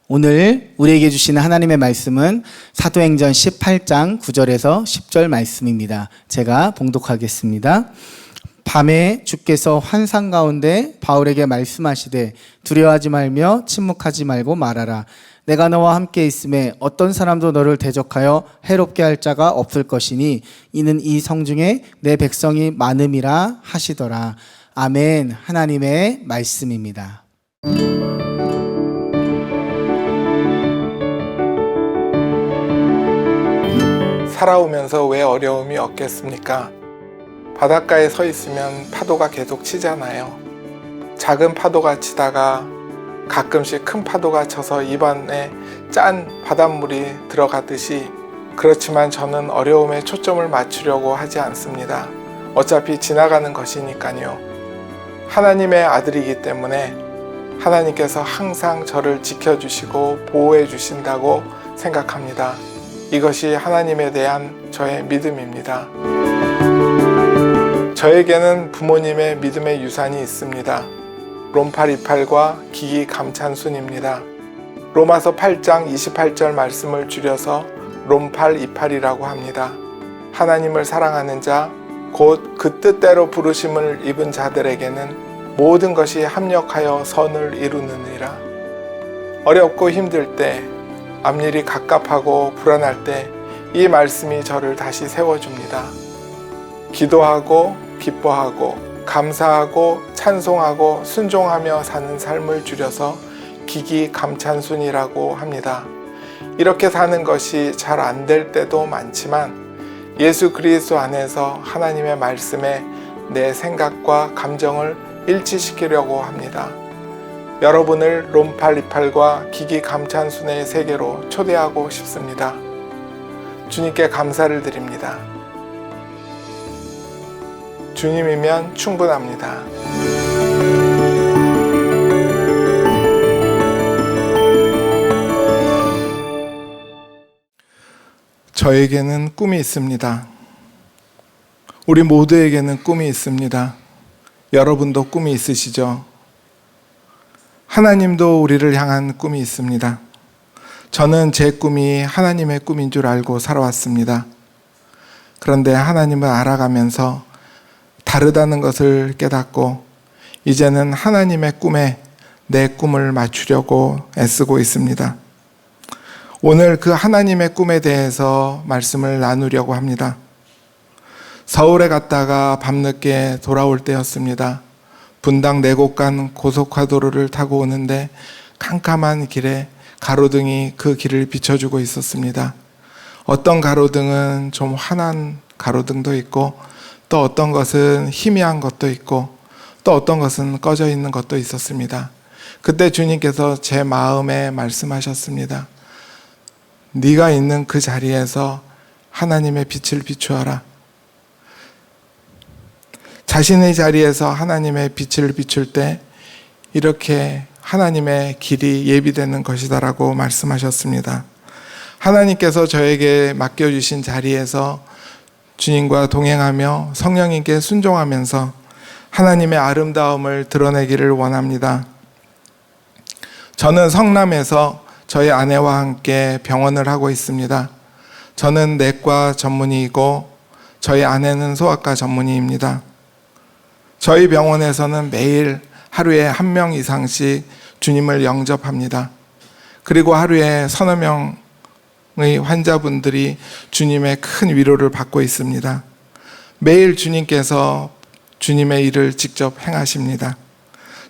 오늘 우리에게 주시는 하나님의 말씀은 사도행전 18장 9절에서 10절 말씀입니다. 제가 봉독하겠습니다. 밤에 주께서 환상 가운데 바울에게 말씀하시되 두려워하지 말며 침묵하지 말고 말하라. 내가 너와 함께 있음에 어떤 사람도 너를 대적하여 해롭게 할 자가 없을 것이니 이는 이 성중에 내 백성이 많음이라 하시더라. 아멘. 하나님의 말씀입니다. 살아오면서 왜 어려움이 없겠습니까? 바닷가에 서 있으면 파도가 계속 치잖아요. 작은 파도가 치다가 가끔씩 큰 파도가 쳐서 입안에 짠 바닷물이 들어가듯이, 그렇지만 저는 어려움에 초점을 맞추려고 하지 않습니다. 어차피 지나가는 것이니까요. 하나님의 아들이기 때문에 하나님께서 항상 저를 지켜주시고 보호해 주신다고 생각합니다. 이것이 하나님에 대한 저의 믿음입니다. 저에게는 부모님의 믿음의 유산이 있습니다. 롬팔 28과 기기 감찬순입니다. 로마서 8장 28절 말씀을 줄여서 롬팔 28이라고 합니다. 하나님을 사랑하는 자, 곧 그 뜻대로 부르심을 입은 자들에게는 모든 것이 합력하여 선을 이루느니라. 어렵고 힘들 때, 앞일이 갑갑하고 불안할 때 이 말씀이 저를 다시 세워줍니다. 기도하고 기뻐하고 감사하고 찬송하고 순종하며 사는 삶을 줄여서 기기 감찬순이라고 합니다. 이렇게 사는 것이 잘 안 될 때도 많지만 예수 그리스도 안에서 하나님의 말씀에 내 생각과 감정을 일치시키려고 합니다. 여러분을 롬팔 28과 기기 감찬순의 세계로 초대하고 싶습니다. 주님께 감사를 드립니다. 주님이면 충분합니다. 저에게는 꿈이 있습니다. 우리 모두에게는 꿈이 있습니다. 여러분도 꿈이 있으시죠? 하나님도 우리를 향한 꿈이 있습니다. 저는 제 꿈이 하나님의 꿈인 줄 알고 살아왔습니다. 그런데 하나님을 알아가면서 다르다는 것을 깨닫고 이제는 하나님의 꿈에 내 꿈을 맞추려고 애쓰고 있습니다. 오늘 그 하나님의 꿈에 대해서 말씀을 나누려고 합니다. 서울에 갔다가 밤늦게 돌아올 때였습니다. 분당 4곳 간 고속화도로를 타고 오는데 캄캄한 길에 가로등이 그 길을 비춰주고 있었습니다. 어떤 가로등은 좀 환한 가로등도 있고, 또 어떤 것은 희미한 것도 있고, 또 어떤 것은 꺼져 있는 것도 있었습니다. 그때 주님께서 제 마음에 말씀하셨습니다. 네가 있는 그 자리에서 하나님의 빛을 비추어라. 자신의 자리에서 하나님의 빛을 비출 때 이렇게 하나님의 길이 예비되는 것이다라고 말씀하셨습니다. 하나님께서 저에게 맡겨주신 자리에서 주님과 동행하며 성령님께 순종하면서 하나님의 아름다움을 드러내기를 원합니다. 저는 성남에서 저희 아내와 함께 병원을 하고 있습니다. 저는 내과 전문의이고 저희 아내는 소아과 전문의입니다. 저희 병원에서는 매일 하루에 1명 이상씩 주님을 영접합니다. 그리고 하루에 서너 명의 환자분들이 주님의 큰 위로를 받고 있습니다. 매일 주님께서 주님의 일을 직접 행하십니다.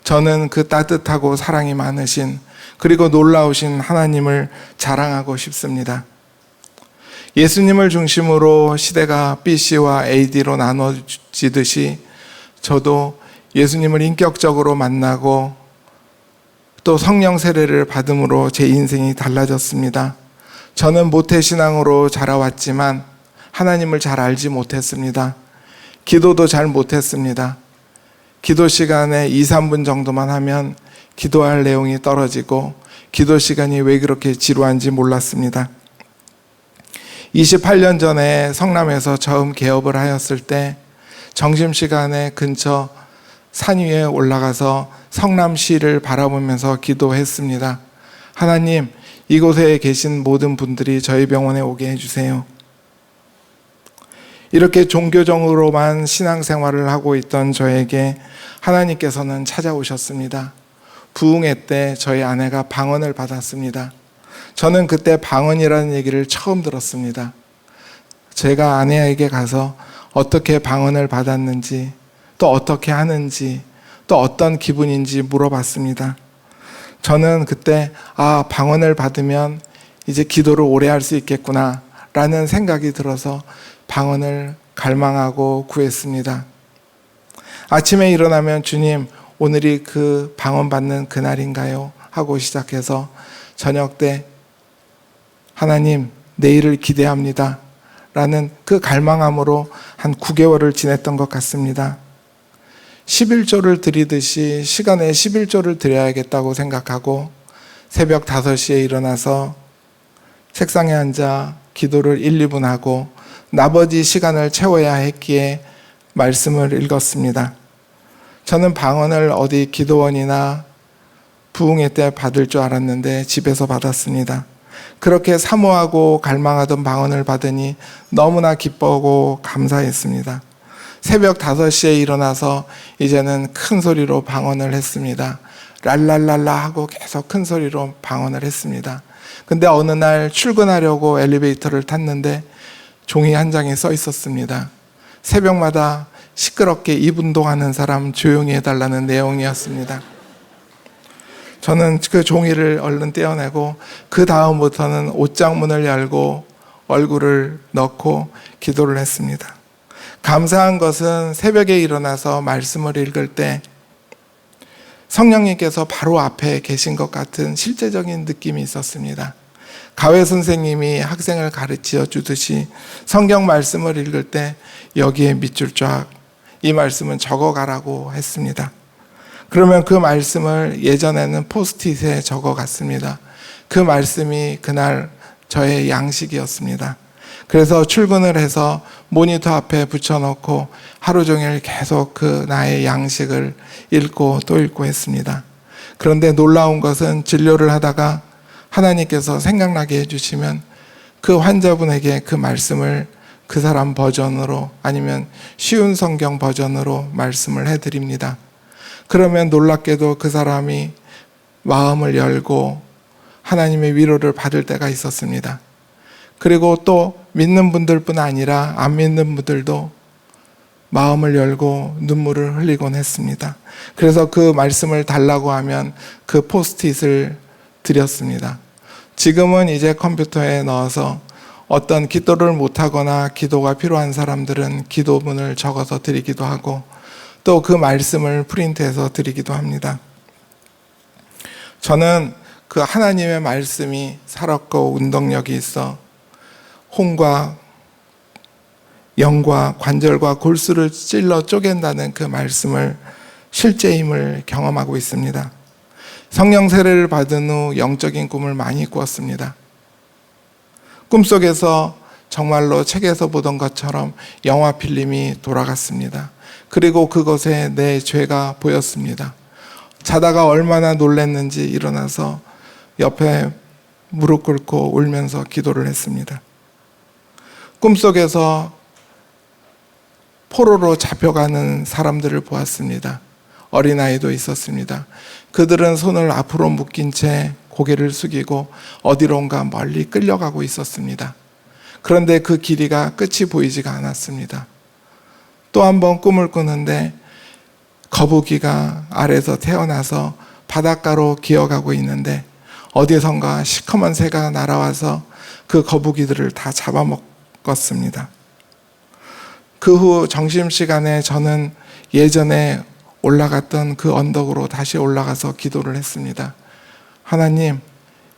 저는 그 따뜻하고 사랑이 많으신, 그리고 놀라우신 하나님을 자랑하고 싶습니다. 예수님을 중심으로 시대가 BC와 AD로 나눠지듯이 저도 예수님을 인격적으로 만나고 또 성령 세례를 받음으로 제 인생이 달라졌습니다. 저는 모태신앙으로 자라왔지만 하나님을 잘 알지 못했습니다. 기도도 잘 못했습니다. 기도 시간에 2, 3분 정도만 하면 기도할 내용이 떨어지고 기도 시간이 왜 그렇게 지루한지 몰랐습니다. 28년 전에 성남에서 처음 개업을 하였을 때 점심시간에 근처 산 위에 올라가서 성남시를 바라보면서 기도했습니다. 하나님, 이곳에 계신 모든 분들이 저희 병원에 오게 해주세요. 이렇게 종교적으로만 신앙생활을 하고 있던 저에게 하나님께서는 찾아오셨습니다. 부흥회 때 저희 아내가 방언을 받았습니다. 저는 그때 방언이라는 얘기를 처음 들었습니다. 제가 아내에게 가서 어떻게 방언을 받았는지, 또 어떻게 하는지, 또 어떤 기분인지 물어봤습니다. 저는 그때 방언을 받으면 이제 기도를 오래 할 수 있겠구나 라는 생각이 들어서 방언을 갈망하고 구했습니다. 아침에 일어나면 주님, 오늘이 그 방언 받는 그날인가요? 하고 시작해서 저녁 때 하나님, 내일을 기대합니다 라는 그 갈망함으로 한 9개월을 지냈던 것 같습니다. 11조를 드리듯이 시간에 11조를 드려야겠다고 생각하고 새벽 5시에 일어나서 책상에 앉아 기도를 1, 2분 하고 나머지 시간을 채워야 했기에 말씀을 읽었습니다. 저는 방언을 어디 기도원이나 부흥회 때 받을 줄 알았는데 집에서 받았습니다. 그렇게 사모하고 갈망하던 방언을 받으니 너무나 기뻐하고 감사했습니다. 새벽 5시에 일어나서 이제는 큰 소리로 방언을 했습니다. 랄랄랄라 하고 계속 큰 소리로 방언을 했습니다. 근데 어느 날 출근하려고 엘리베이터를 탔는데 종이 한 장에 써 있었습니다. 새벽마다 시끄럽게 입 운동하는 사람 조용히 해달라는 내용이었습니다. 저는 그 종이를 얼른 떼어내고 그 다음부터는 옷장문을 열고 얼굴을 넣고 기도를 했습니다. 감사한 것은 새벽에 일어나서 말씀을 읽을 때 성령님께서 바로 앞에 계신 것 같은 실제적인 느낌이 있었습니다. 가회 선생님이 학생을 가르쳐 주듯이 성경 말씀을 읽을 때 여기에 밑줄 쫙 이 말씀은 적어가라고 했습니다. 그러면 그 말씀을 예전에는 포스트잇에 적어갔습니다. 그 말씀이 그날 저의 양식이었습니다. 그래서 출근을 해서 모니터 앞에 붙여놓고 하루 종일 계속 그 나의 양식을 읽고 또 읽고 했습니다. 그런데 놀라운 것은 진료를 하다가 하나님께서 생각나게 해주시면 그 환자분에게 그 말씀을 그 사람 버전으로 아니면 쉬운 성경 버전으로 말씀을 해드립니다. 그러면 놀랍게도 그 사람이 마음을 열고 하나님의 위로를 받을 때가 있었습니다. 그리고 또 믿는 분들뿐 아니라 안 믿는 분들도 마음을 열고 눈물을 흘리곤 했습니다. 그래서 그 말씀을 달라고 하면 그 포스트잇을 드렸습니다. 지금은 이제 컴퓨터에 넣어서 어떤 기도를 못하거나 기도가 필요한 사람들은 기도문을 적어서 드리기도 하고 또 그 말씀을 프린트해서 드리기도 합니다. 저는 그 하나님의 말씀이 살았고 운동력이 있어 혼과 영과 관절과 골수를 찔러 쪼갠다는 그 말씀을 실제임을 경험하고 있습니다. 성령 세례를 받은 후 영적인 꿈을 많이 꾸었습니다. 꿈속에서 정말로 책에서 보던 것처럼 영화 필름이 돌아갔습니다. 그리고 그곳에 내 죄가 보였습니다. 자다가 얼마나 놀랐는지 일어나서 옆에 무릎 꿇고 울면서 기도를 했습니다. 꿈속에서 포로로 잡혀가는 사람들을 보았습니다. 어린아이도 있었습니다. 그들은 손을 앞으로 묶인 채 고개를 숙이고 어디론가 멀리 끌려가고 있었습니다. 그런데 그 길이가 끝이 보이지가 않았습니다. 또 한 번 꿈을 꾸는데 거북이가 아래에서 태어나서 바닷가로 기어가고 있는데 어디선가 시커먼 새가 날아와서 그 거북이들을 다 잡아먹었습니다. 그 후 점심시간에 저는 예전에 올라갔던 그 언덕으로 다시 올라가서 기도를 했습니다. 하나님,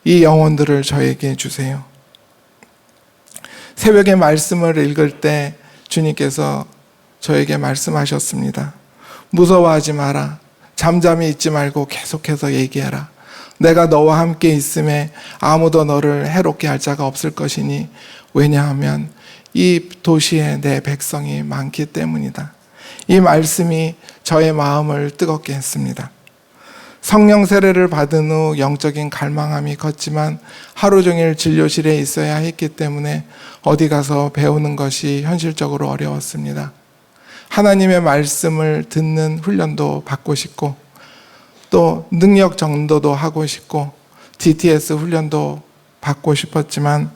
이 영혼들을 저에게 주세요. 새벽에 말씀을 읽을 때 주님께서 저에게 말씀하셨습니다. 무서워하지 마라. 잠잠히 있지 말고 계속해서 얘기해라. 내가 너와 함께 있음에 아무도 너를 해롭게 할 자가 없을 것이니 왜냐하면 이 도시에 내 백성이 많기 때문이다. 이 말씀이 저의 마음을 뜨겁게 했습니다. 성령 세례를 받은 후 영적인 갈망함이 컸지만 하루 종일 진료실에 있어야 했기 때문에 어디 가서 배우는 것이 현실적으로 어려웠습니다. 하나님의 말씀을 듣는 훈련도 받고 싶고 또 능력 전도도 하고 싶고 DTS 훈련도 받고 싶었지만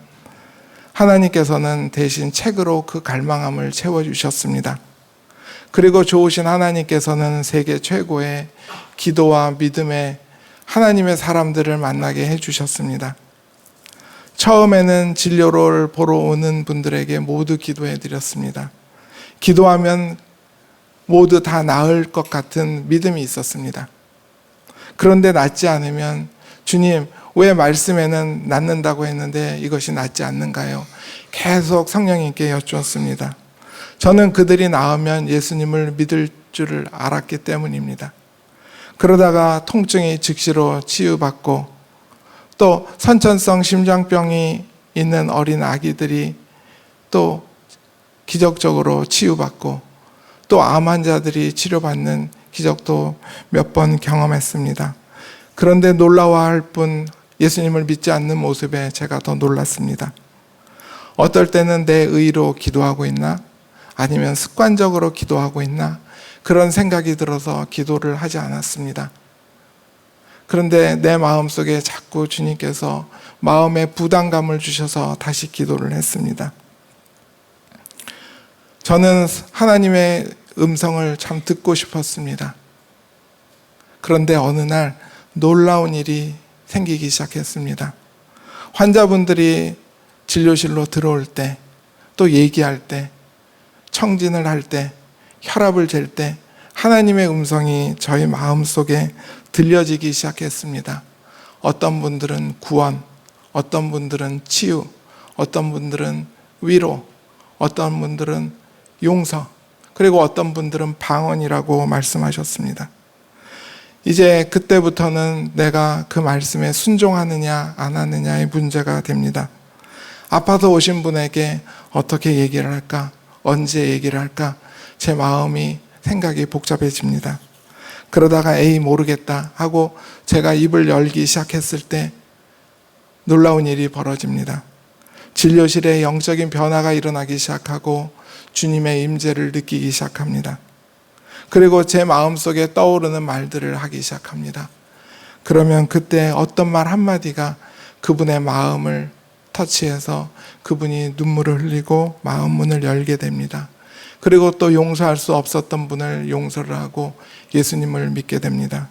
하나님께서는 대신 책으로 그 갈망함을 채워주셨습니다. 그리고 좋으신 하나님께서는 세계 최고의 기도와 믿음의 하나님의 사람들을 만나게 해주셨습니다. 처음에는 진료를 보러 오는 분들에게 모두 기도해 드렸습니다. 기도하면 모두 다 나을 것 같은 믿음이 있었습니다. 그런데 낫지 않으면 주님, 왜 말씀에는 낫는다고 했는데 이것이 낫지 않는가요? 계속 성령님께 여쭈었습니다. 저는 그들이 나으면 예수님을 믿을 줄을 알았기 때문입니다. 그러다가 통증이 즉시로 치유받고 또 선천성 심장병이 있는 어린 아기들이 또 기적적으로 치유받고 또 암 환자들이 치료받는 기적도 몇 번 경험했습니다. 그런데 놀라워할 뿐 예수님을 믿지 않는 모습에 제가 더 놀랐습니다. 어떨 때는 내 의로 기도하고 있나? 아니면 습관적으로 기도하고 있나? 그런 생각이 들어서 기도를 하지 않았습니다. 그런데 내 마음속에 자꾸 주님께서 마음에 부담감을 주셔서 다시 기도를 했습니다. 저는 하나님의 음성을 참 듣고 싶었습니다. 그런데 어느 날 놀라운 일이 생기기 시작했습니다. 환자분들이 진료실로 들어올 때, 또 얘기할 때, 청진을 할 때, 혈압을 잴 때 하나님의 음성이 저희 마음속에 들려지기 시작했습니다. 어떤 분들은 구원, 어떤 분들은 치유, 어떤 분들은 위로, 어떤 분들은 용서, 그리고 어떤 분들은 방언이라고 말씀하셨습니다. 이제 그때부터는 내가 그 말씀에 순종하느냐 안 하느냐의 문제가 됩니다. 아파서 오신 분에게 어떻게 얘기를 할까? 언제 얘기를 할까? 제 마음이 생각이 복잡해집니다. 그러다가 에이 모르겠다 하고 제가 입을 열기 시작했을 때 놀라운 일이 벌어집니다. 진료실에 영적인 변화가 일어나기 시작하고 주님의 임재를 느끼기 시작합니다. 그리고 제 마음속에 떠오르는 말들을 하기 시작합니다. 그러면 그때 어떤 말 한마디가 그분의 마음을 터치해서 그분이 눈물을 흘리고 마음 문을 열게 됩니다. 그리고 또 용서할 수 없었던 분을 용서를 하고 예수님을 믿게 됩니다.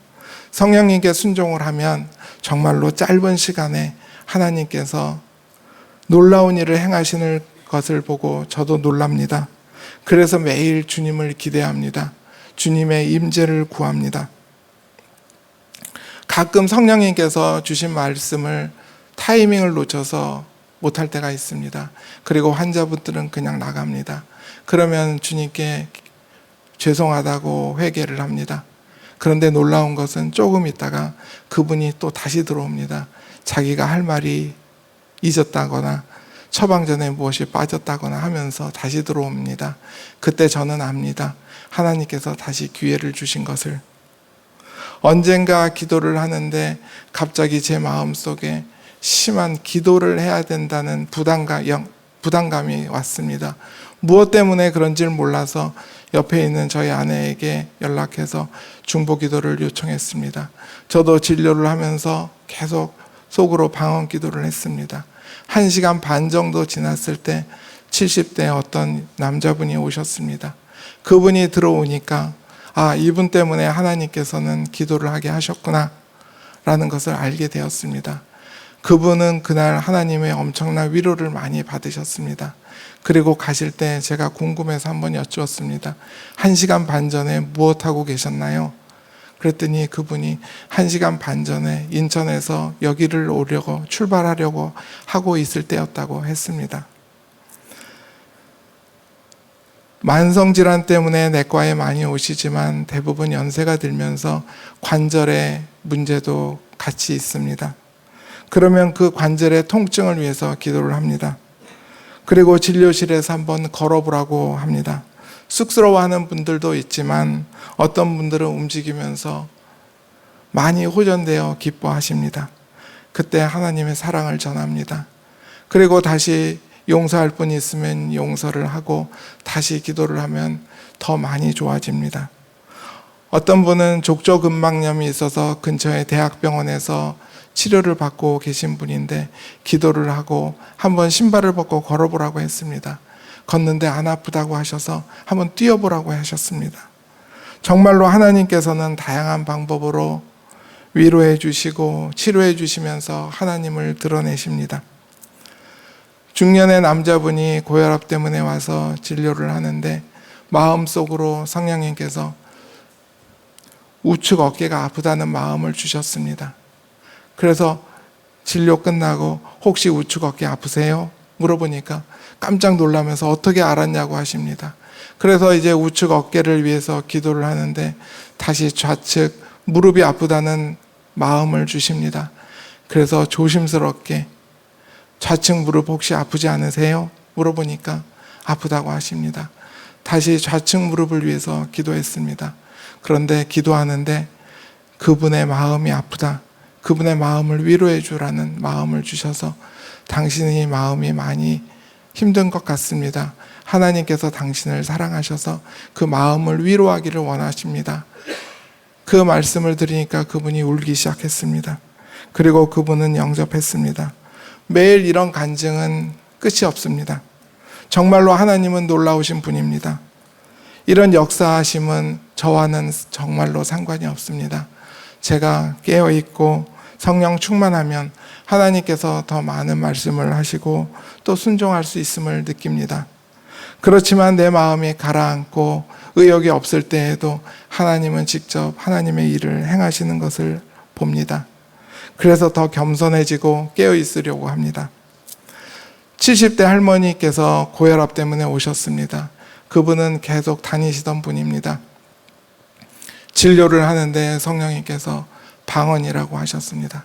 성령님께 순종을 하면 정말로 짧은 시간에 하나님께서 놀라운 일을 행하시는 것을 보고 저도 놀랍니다. 그래서 매일 주님을 기대합니다. 주님의 임재를 구합니다. 가끔 성령님께서 주신 말씀을 타이밍을 놓쳐서 못할 때가 있습니다. 그리고 환자분들은 그냥 나갑니다. 그러면 주님께 죄송하다고 회개를 합니다. 그런데 놀라운 것은 조금 있다가 그분이 또 다시 들어옵니다. 자기가 할 말이 잊었다거나 처방전에 무엇이 빠졌다거나 하면서 다시 들어옵니다. 그때 저는 압니다. 하나님께서 다시 기회를 주신 것을. 언젠가 기도를 하는데 갑자기 제 마음속에 심한 기도를 해야 된다는 부담감이 왔습니다. 무엇 때문에 그런지를 몰라서 옆에 있는 저희 아내에게 연락해서 중보 기도를 요청했습니다. 저도 진료를 하면서 계속 속으로 방언 기도를 했습니다. 1시간 반 정도 지났을 때 70대 어떤 남자분이 오셨습니다. 그분이 들어오니까 이분 때문에 하나님께서는 기도를 하게 하셨구나 라는 것을 알게 되었습니다. 그분은 그날 하나님의 엄청난 위로를 많이 받으셨습니다. 그리고 가실 때 제가 궁금해서 한번 여쭈었습니다. 1시간 반 전에 무엇하고 계셨나요? 그랬더니 그분이 1시간 반 전에 인천에서 여기를 오려고 출발하려고 하고 있을 때였다고 했습니다. 만성질환 때문에 내과에 많이 오시지만 대부분 연세가 들면서 관절의 문제도 같이 있습니다. 그러면 그 관절의 통증을 위해서 기도를 합니다. 그리고 진료실에서 한번 걸어보라고 합니다. 쑥스러워하는 분들도 있지만 어떤 분들은 움직이면서 많이 호전되어 기뻐하십니다. 그때 하나님의 사랑을 전합니다. 그리고 다시 용서할 분이 있으면 용서를 하고 다시 기도를 하면 더 많이 좋아집니다. 어떤 분은 족저근막염이 있어서 근처의 대학병원에서 치료를 받고 계신 분인데 기도를 하고 한번 신발을 벗고 걸어보라고 했습니다. 걷는데 안 아프다고 하셔서 한번 뛰어보라고 하셨습니다. 정말로 하나님께서는 다양한 방법으로 위로해 주시고 치료해 주시면서 하나님을 드러내십니다. 중년의 남자분이 고혈압 때문에 와서 진료를 하는데 마음속으로 성령님께서 우측 어깨가 아프다는 마음을 주셨습니다. 그래서 진료 끝나고 혹시 우측 어깨 아프세요? 물어보니까 깜짝 놀라면서 어떻게 알았냐고 하십니다. 그래서 이제 우측 어깨를 위해서 기도를 하는데 다시 좌측 무릎이 아프다는 마음을 주십니다. 그래서 조심스럽게 좌측 무릎 혹시 아프지 않으세요? 물어보니까 아프다고 하십니다. 다시 좌측 무릎을 위해서 기도했습니다. 그런데 기도하는데 그분의 마음이 아프다. 그분의 마음을 위로해 주라는 마음을 주셔서 당신의 마음이 많이 힘든 것 같습니다. 하나님께서 당신을 사랑하셔서 그 마음을 위로하기를 원하십니다. 그 말씀을 들으니까 그분이 울기 시작했습니다. 그리고 그분은 영접했습니다. 매일 이런 간증은 끝이 없습니다. 정말로 하나님은 놀라우신 분입니다. 이런 역사하심은 저와는 정말로 상관이 없습니다. 제가 깨어있고 성령 충만하면 하나님께서 더 많은 말씀을 하시고 또 순종할 수 있음을 느낍니다. 그렇지만 내 마음이 가라앉고 의욕이 없을 때에도 하나님은 직접 하나님의 일을 행하시는 것을 봅니다. 그래서 더 겸손해지고 깨어있으려고 합니다. 70대 할머니께서 고혈압 때문에 오셨습니다. 그분은 계속 다니시던 분입니다. 진료를 하는데 성령님께서 방언이라고 하셨습니다.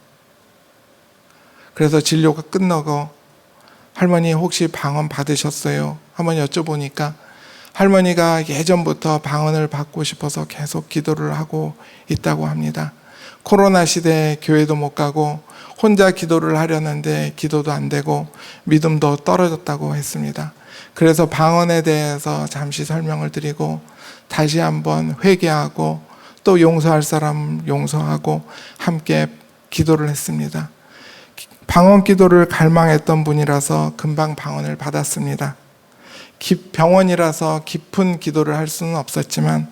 그래서 진료가 끝나고 할머니 혹시 방언 받으셨어요? 한번 여쭤보니까 할머니가 예전부터 방언을 받고 싶어서 계속 기도를 하고 있다고 합니다. 코로나 시대에 교회도 못 가고 혼자 기도를 하려는데 기도도 안 되고 믿음도 떨어졌다고 했습니다. 그래서 방언에 대해서 잠시 설명을 드리고 다시 한번 회개하고 또 용서할 사람 용서하고 함께 기도를 했습니다. 방언 기도를 갈망했던 분이라서 금방 방언을 받았습니다. 병원이라서 깊은 기도를 할 수는 없었지만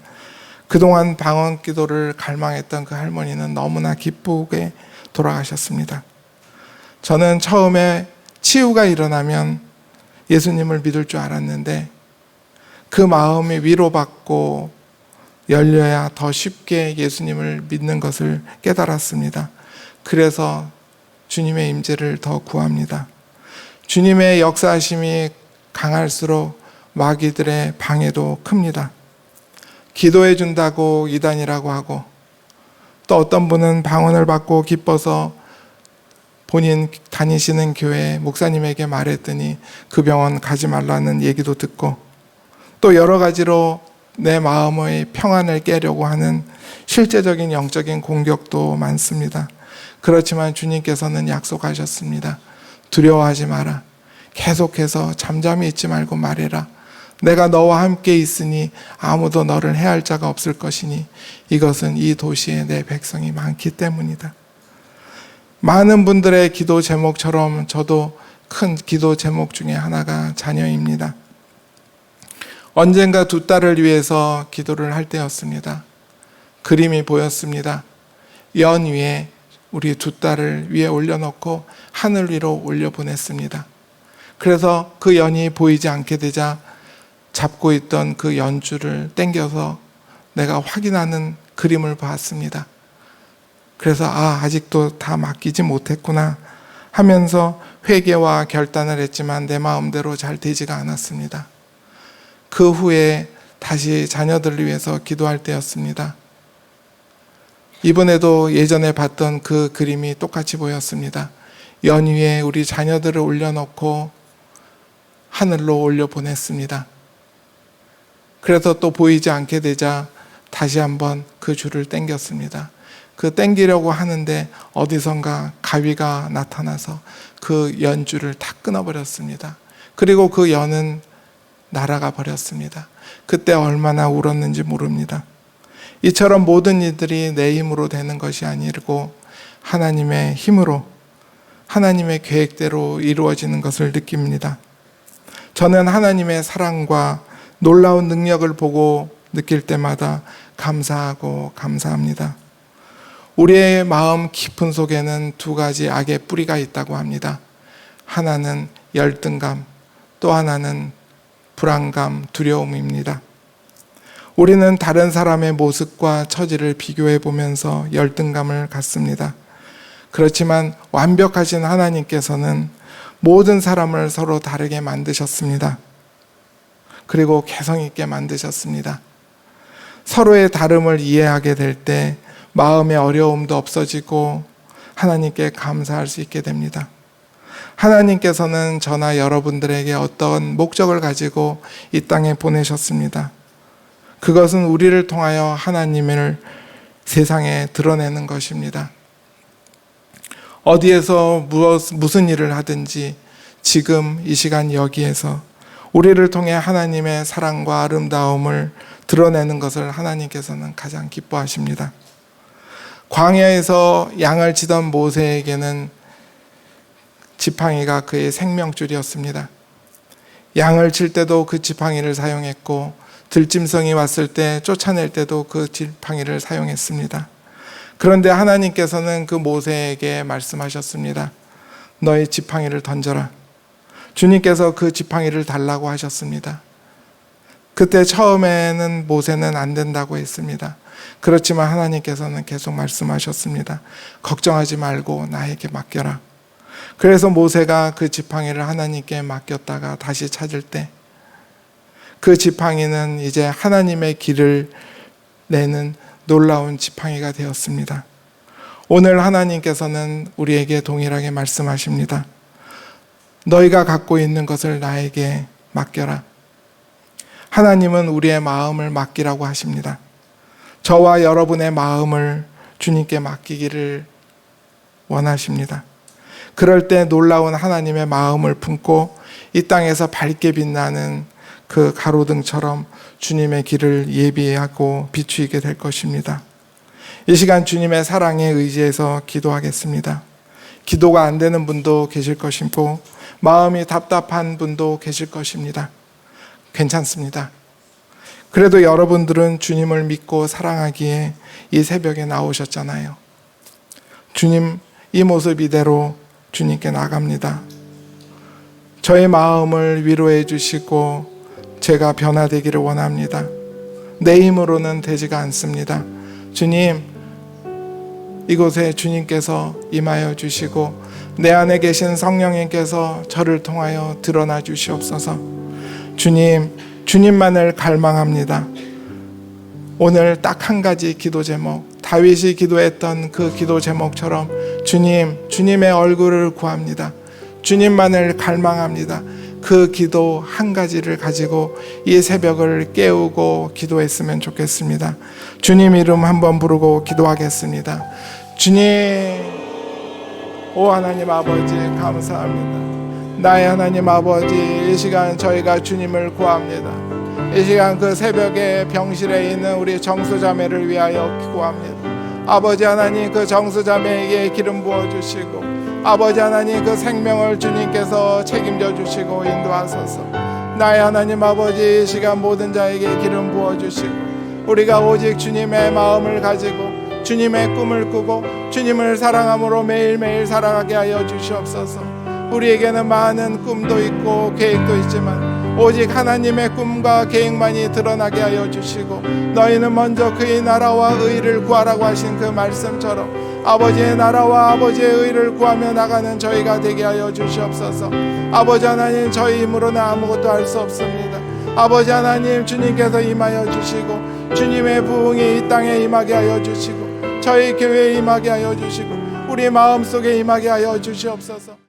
그동안 방언 기도를 갈망했던 그 할머니는 너무나 기쁘게 돌아가셨습니다. 저는 처음에 치유가 일어나면 예수님을 믿을 줄 알았는데 그 마음이 위로받고 열려야 더 쉽게 예수님을 믿는 것을 깨달았습니다. 그래서 주님의 임재를 더 구합니다. 주님의 역사하심이 강할수록 마귀들의 방해도 큽니다. 기도해 준다고 이단이라고 하고 또 어떤 분은 방언을 받고 기뻐서 본인 다니시는 교회 목사님에게 말했더니 그 병원 가지 말라는 얘기도 듣고 또 여러 가지로 내 마음의 평안을 깨려고 하는 실제적인 영적인 공격도 많습니다. 그렇지만 주님께서는 약속하셨습니다. 두려워하지 마라. 계속해서 잠잠히 있지 말고 말해라. 내가 너와 함께 있으니 아무도 너를 해할 자가 없을 것이니 이것은 이 도시에 내 백성이 많기 때문이다. 많은 분들의 기도 제목처럼 저도 큰 기도 제목 중에 하나가 자녀입니다. 언젠가 두 딸을 위해서 기도를 할 때였습니다. 그림이 보였습니다. 연 위에 우리 두 딸을 위에 올려놓고 하늘 위로 올려보냈습니다. 그래서 그 연이 보이지 않게 되자 잡고 있던 그 연줄을 당겨서 내가 확인하는 그림을 봤습니다. 그래서 아직도 다 맡기지 못했구나 하면서 회개와 결단을 했지만 내 마음대로 잘 되지가 않았습니다. 그 후에 다시 자녀들을 위해서 기도할 때였습니다. 이번에도 예전에 봤던 그 그림이 똑같이 보였습니다. 연 위에 우리 자녀들을 올려놓고 하늘로 올려보냈습니다. 그래서 또 보이지 않게 되자 다시 한번 그 줄을 당겼습니다. 그 땡기려고 하는데 어디선가 가위가 나타나서 그 연줄을 다 끊어버렸습니다. 그리고 그 연은 날아가 버렸습니다. 그때 얼마나 울었는지 모릅니다. 이처럼 모든 일들이 내 힘으로 되는 것이 아니고 하나님의 힘으로, 하나님의 계획대로 이루어지는 것을 느낍니다. 저는 하나님의 사랑과 놀라운 능력을 보고 느낄 때마다 감사하고 감사합니다. 우리의 마음 깊은 속에는 두 가지 악의 뿌리가 있다고 합니다. 하나는 열등감, 또 하나는 불안감, 두려움입니다. 우리는 다른 사람의 모습과 처지를 비교해 보면서 열등감을 갖습니다. 그렇지만 완벽하신 하나님께서는 모든 사람을 서로 다르게 만드셨습니다. 그리고 개성 있게 만드셨습니다. 서로의 다름을 이해하게 될 때 마음의 어려움도 없어지고 하나님께 감사할 수 있게 됩니다. 하나님께서는 저나 여러분들에게 어떤 목적을 가지고 이 땅에 보내셨습니다. 그것은 우리를 통하여 하나님을 세상에 드러내는 것입니다. 어디에서 무슨 일을 하든지 지금 이 시간 여기에서 우리를 통해 하나님의 사랑과 아름다움을 드러내는 것을 하나님께서는 가장 기뻐하십니다. 광야에서 양을 치던 모세에게는 지팡이가 그의 생명줄이었습니다. 양을 칠 때도 그 지팡이를 사용했고 들짐승이 왔을 때 쫓아낼 때도 그 지팡이를 사용했습니다. 그런데 하나님께서는 그 모세에게 말씀하셨습니다. 너의 지팡이를 던져라. 주님께서 그 지팡이를 달라고 하셨습니다. 그때 처음에는 모세는 안 된다고 했습니다. 그렇지만 하나님께서는 계속 말씀하셨습니다. 걱정하지 말고 나에게 맡겨라. 그래서 모세가 그 지팡이를 하나님께 맡겼다가 다시 찾을 때 그 지팡이는 이제 하나님의 길을 내는 놀라운 지팡이가 되었습니다. 오늘 하나님께서는 우리에게 동일하게 말씀하십니다. 너희가 갖고 있는 것을 나에게 맡겨라. 하나님은 우리의 마음을 맡기라고 하십니다. 저와 여러분의 마음을 주님께 맡기기를 원하십니다. 그럴 때 놀라운 하나님의 마음을 품고 이 땅에서 밝게 빛나는 그 가로등처럼 주님의 길을 예비하고 비추이게 될 것입니다. 이 시간 주님의 사랑에 의지해서 기도하겠습니다. 기도가 안 되는 분도 계실 것이고 마음이 답답한 분도 계실 것입니다. 괜찮습니다. 그래도 여러분들은 주님을 믿고 사랑하기에 이 새벽에 나오셨잖아요. 주님, 이 모습 이대로 주님께 나갑니다. 저의 마음을 위로해 주시고 제가 변화되기를 원합니다. 내 힘으로는 되지가 않습니다. 주님, 이곳에 주님께서 임하여 주시고 내 안에 계신 성령님께서 저를 통하여 드러나 주시옵소서. 주님, 주님만을 갈망합니다. 오늘 딱 한 가지 기도 제목, 다윗이 기도했던 그 기도 제목처럼 주님, 주님의 얼굴을 구합니다. 주님만을 갈망합니다. 그 기도 한 가지를 가지고 이 새벽을 깨우고 기도했으면 좋겠습니다. 주님 이름 한번 부르고 기도하겠습니다. 주님, 오 하나님 아버지 감사합니다. 나의 하나님 아버지, 이 시간 저희가 주님을 구합니다. 이 시간 그 새벽에 병실에 있는 우리 정수자매를 위하여 구합니다. 아버지 하나님, 그 정수자매에게 기름 부어주시고 아버지 하나님, 그 생명을 주님께서 책임져 주시고 인도하소서. 나의 하나님 아버지, 이 시간 모든 자에게 기름 부어주시고 우리가 오직 주님의 마음을 가지고 주님의 꿈을 꾸고 주님을 사랑함으로 매일매일 살아가게 하여 주시옵소서. 우리에게는 많은 꿈도 있고 계획도 있지만 오직 하나님의 꿈과 계획만이 드러나게 하여 주시고 너희는 먼저 그의 나라와 의를 구하라고 하신 그 말씀처럼 아버지의 나라와 아버지의 의를 구하며 나가는 저희가 되게 하여 주시옵소서. 아버지 하나님, 저희 힘으로는 아무것도 할 수 없습니다. 아버지 하나님, 주님께서 임하여 주시고 주님의 부흥이 이 땅에 임하게 하여 주시고 저희 교회에 임하게 하여 주시고 우리 마음속에 임하게 하여 주시옵소서.